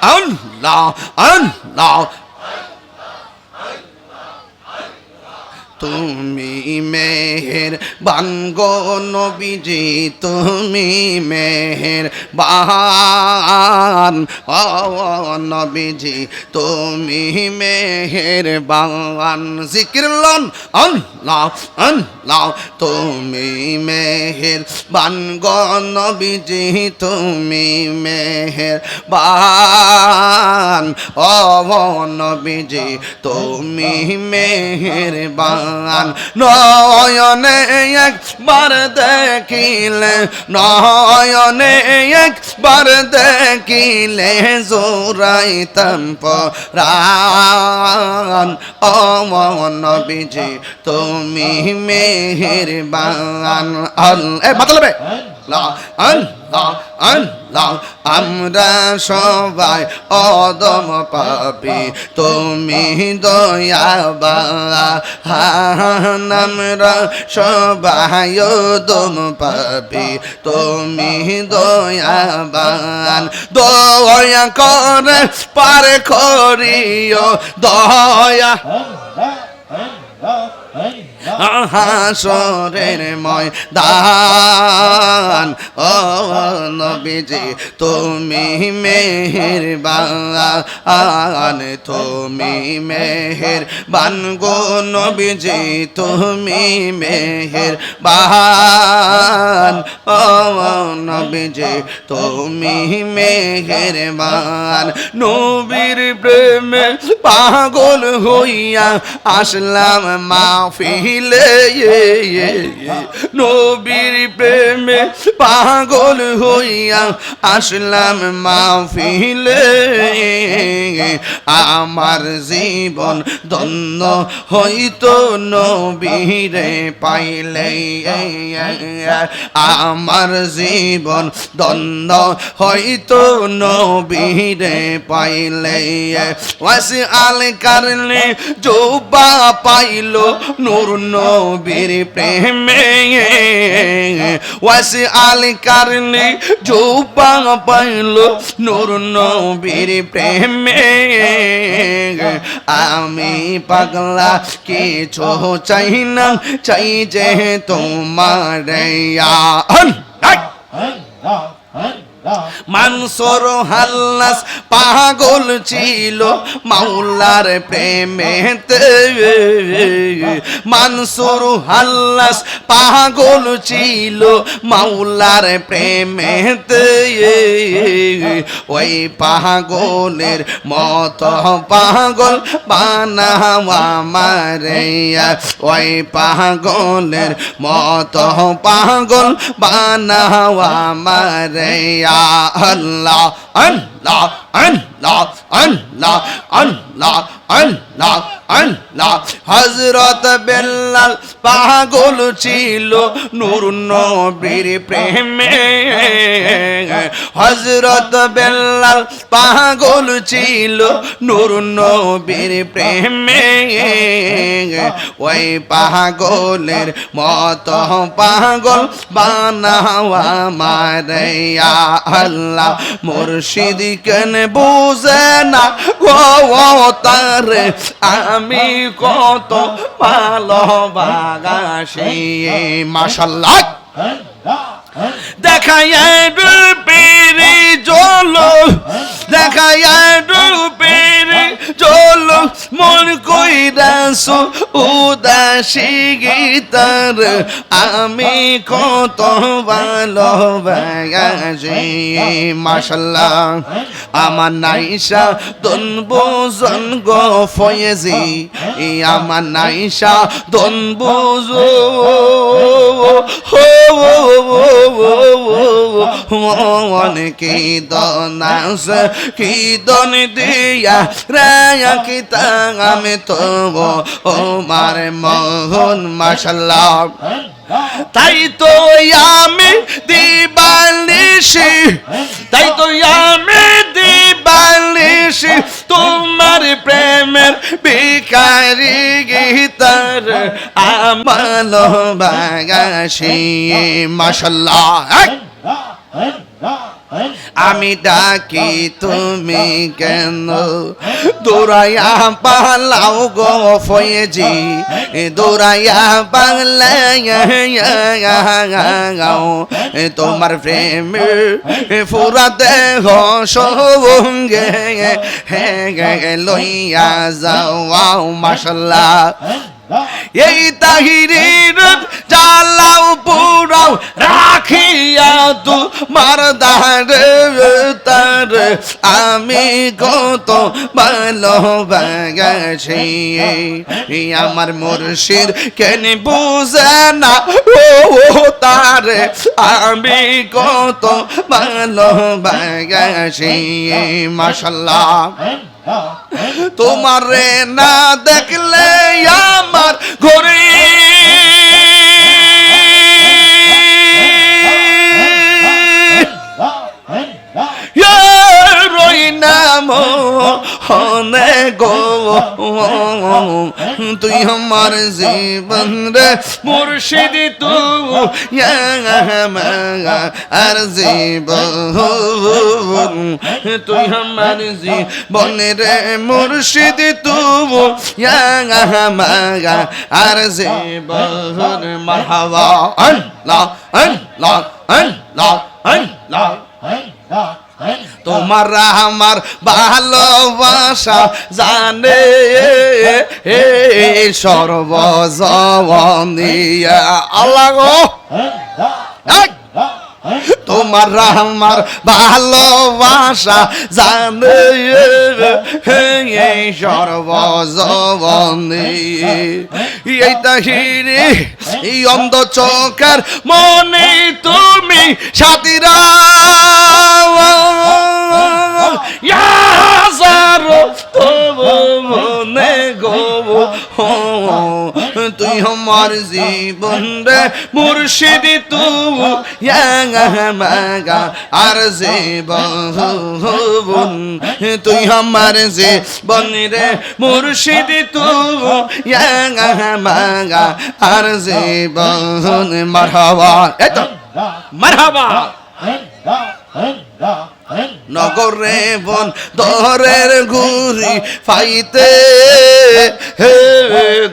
আল্লাহ আল্লাহ তুমি মেহের বানগো নবীজি তুমি মেহের বান ও নবীজি তুমি মেহের বান জিকির লন আল্লাহ আল্লাহ তুমি মেহের বানগো নবীজি তুমি মেহের বান ও নবীজি তুমি মেহের বান নয়নে একবার দেখিলে নয়নে একবার দেখিলে জোড়াইতাম পরাণ ও নবীজি তুমি মেহেরবান মতলবে আল্লাহ আল্লাহ আমরা সবাই অদম পাপী তুমি দয়াবান আমরা সবাই অদম পাপী তুমি দয়াবান দয়া করে পার করিও দয়া হাসরের ময়দান ও নবীজি তুমি মেহেরবান তুমি মেহেরবান গো নবীজি তুমি মেহেরবান ও নবীজি তুমি মেহেরবান নবীর প্রেমে পাগল হইয়া আসলাম মাহফিলে নবীর প্রেমে পাগল হইয়া আসলাম মাহফিলে আমার জীবন ধন্য হইতো নবীরে পাইলে আমার জীবন ধন্য হইতো নবীরে পাইলে ওয়াসি আল কারনে জোবা পাইল নূর নবীর প্রেমে ওয়াসি আল কারনে জোবা পাইল নূর নবীর প্রেমে আমি পাগলা কিছু চাই না চাই যে তোমার মানসুর হাল্লাস পাগল ছিল মাওলার প্রেমেতে মানসুর হাল্লাস পাগল ছিল মাওলার প্রেমেতে ওই পাগলের মতো পাগল বানাওয়া মারে ওই পাগলের মতো পাগল বানাওয়া মারে আল্লাহ আল্লাহ আল্লাহ আল্লাহ আল্লাহ আল্লাহ আল্লাহ হযরত বেলাল পাগল ছিল নূর নবীর প্রেমে হযরত বেলাল পাগল ছিল নূর নবীর প্রেমে ওই পাগলের মতো পাগল বানাওয়া মারে আল্লাহ মুর্শিদ কেন বুঝে না গো তারে আমি কত ভালোবাসি মাশাআল্লাহ দেখায় রূপের ঝলক দেখায় রূপের ঝলক মন কইরাছো উদাসী গীতার আমি কত ভালোবাসি মাশাআল্লাহ আমার নাইশা দন বোজন গো ফয়েজি আমার নাইশা দন বোজো কি দনাস কি দন দিয়া রায়া কি আমি তো ও মার মোহন মাশাআল্লাহ তাই তো আমি দিবানিশি তাই তো আমি দিবানিশি তোমার প্রেমের ভিখারি গীতার আমার ভালোবাসি মাশাআল্লাহ আমি ডাকি তুমি কেন দৌড়াইয়া পালাও গো ফয়েজি দৌড়াইয়া পালাও তোমার প্রেমে পুরা দেহ সঙ্গে লইয়া যাও মাশাল্লাহ এই তাহিরির জ্বালাও পুরাও রাখিয়া তোমার দাঁড়ে তার আমি কত ভালোবাসি আমার মুর্শিদ কেন বুঝে না ও তার আমি কত ভালোবাসি মাশাল্লাহ তোমারে না দেখলে আমার ঘরে রই নাম হনে গো তুই আমার জীবন রে মুর্শিদ তুই আর জীবন তুই আমার জীবন রে মুর্শিদ তুই আর জীবন মারহাবা আল্লাহ আল্লাহ আল্লাহ আল্লাহ তোমার আমার ভালোবাসা জানে সর্বজনীয়া আল্লাহ গো তোমার আমার ভালোবাসা জানে সর্বজনী এই তাহিরি এই অন্ধ চোখের মনে তুমি সাথীরা মনে গো তুই আমার জীবন রে মুর্শিদ তুই আর জীবন তুই আমার জীবন রে মুর্শিদ তুই আর জীবন মারহাবা এতো মারহাবা নগরে বন দরের ঘুরি পাইতে হে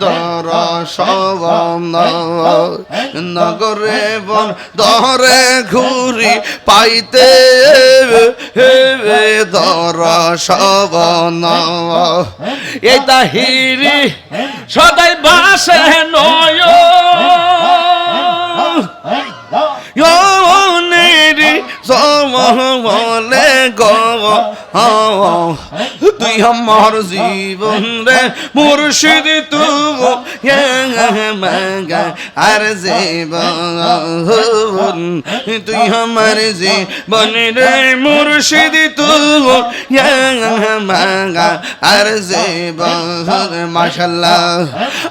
দর সবন নগরে বন দরে ঘুরি পাইতে হে দর সবন এই তাহিরি সদাই বাসে নয় বলে গো তুই আমার জীবন রে মুর্শিদ তুই আর জীবন তুই আমার জীবন রে মুর্শিদ তুই আর জীবন মাশাল্লাহ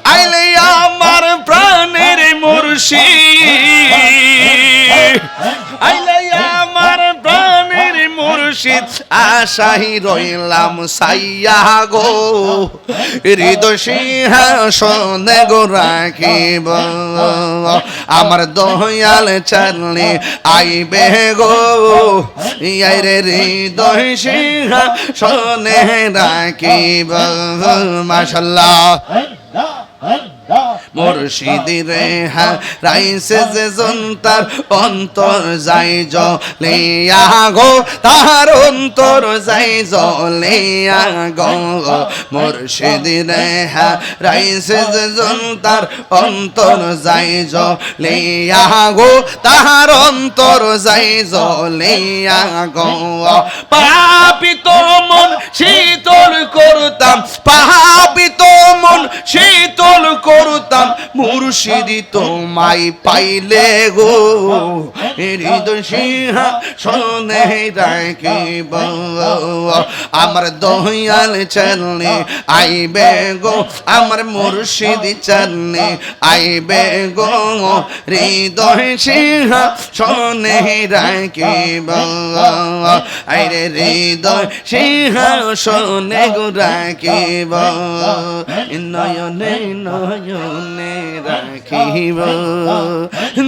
আইলে আমার প্রাণের মুর্শিদ আইলে আমার প্রাণের মুর্শিদ আশাই রইলাম সাইয়া গো হৃদয় সিংহাসনে গো রাখিব আমার দয়াল চরণে আইবে গো আইরে হৃদয় সিংহাসনে রাখিব মাশাল্লাহ মুর্শিদি রে রাইছে যে জন্তার অন্তর যাই জলিয়া গো তার অন্তর যাই জলিয়া গো মুর্শিদি রে রাইছে যে জন্তার অন্তর যাই জলিয়া গো তার অন্তর যাই জলিয়া গো পাপিত মন শীতল করতাম পাপিত মন শীতল করতাম মুর্শিদি তোমায় পাইলে গো হৃদয় সিংহাসনে রাখিব আমার দয়াল চরণে আইবে গো আমার মুর্শিদি চরণে আইবে গো হৃদয় সিংহাসনে রাখিব আইরে হৃদয় সিংহাসনে গো রাখিব নয়নে নয়নে রাখিব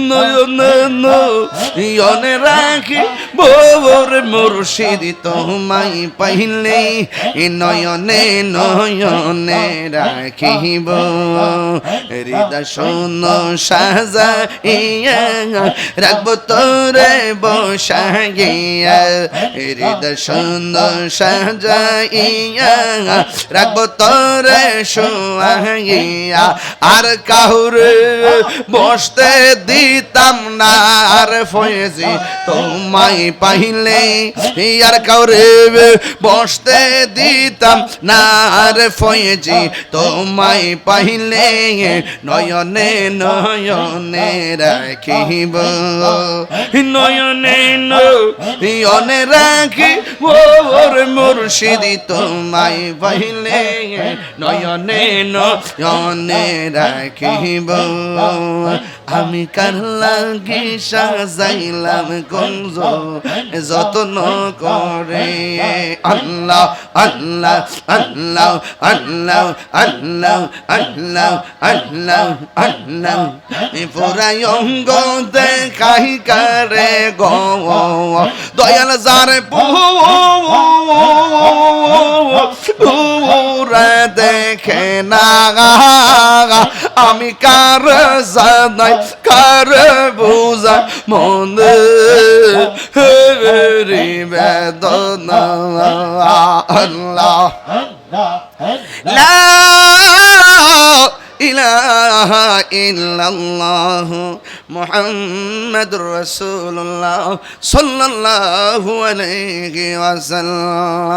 নয়নে নয়নে রাখিব বোর মুর্শিদ তোমায় পাইলে নয়নে নয়নে রাখিব হৃদয় শূন্য সাজাইয়া রাখবো তোরে বসাইয়া হৃদয় শূন্য সাজাইয়া রাখবো তোরে শোয়াইয়া আর কাহুরে বসতে দিতাম না আর ফয়েজি তোমায় পাইলে আর কাউরে বসতে দিতাম না আর ফয়েজি তোমায় পাইলে নয়নে নয়নে রাখিব নয়নে নয়নে রাখিব মুর্শিদি তোমায় পাইলে নয়নে নয়নে রাখিব আমি কার লাগি সাজাইলাম গঞ্জ যত্ন করে আল্লাহ আল্লাহ আল্লাহ আল্লাহ আল্লাহ আল্লাহ আল্লাহ আল্লাহ পুরাই অঙ্গ দেখাই কারে গো দয়াল যারে পুরা দেখে না আমি কার জানাই কার বুঝা মন বেদনা আল্লাহ লা ইলাহা ইল্লাল্লাহ মুহাম্মাদুর রাসূলুল্লাহ সাল্লাল্লাহু আলাইহি ওয়াসাল্লাম।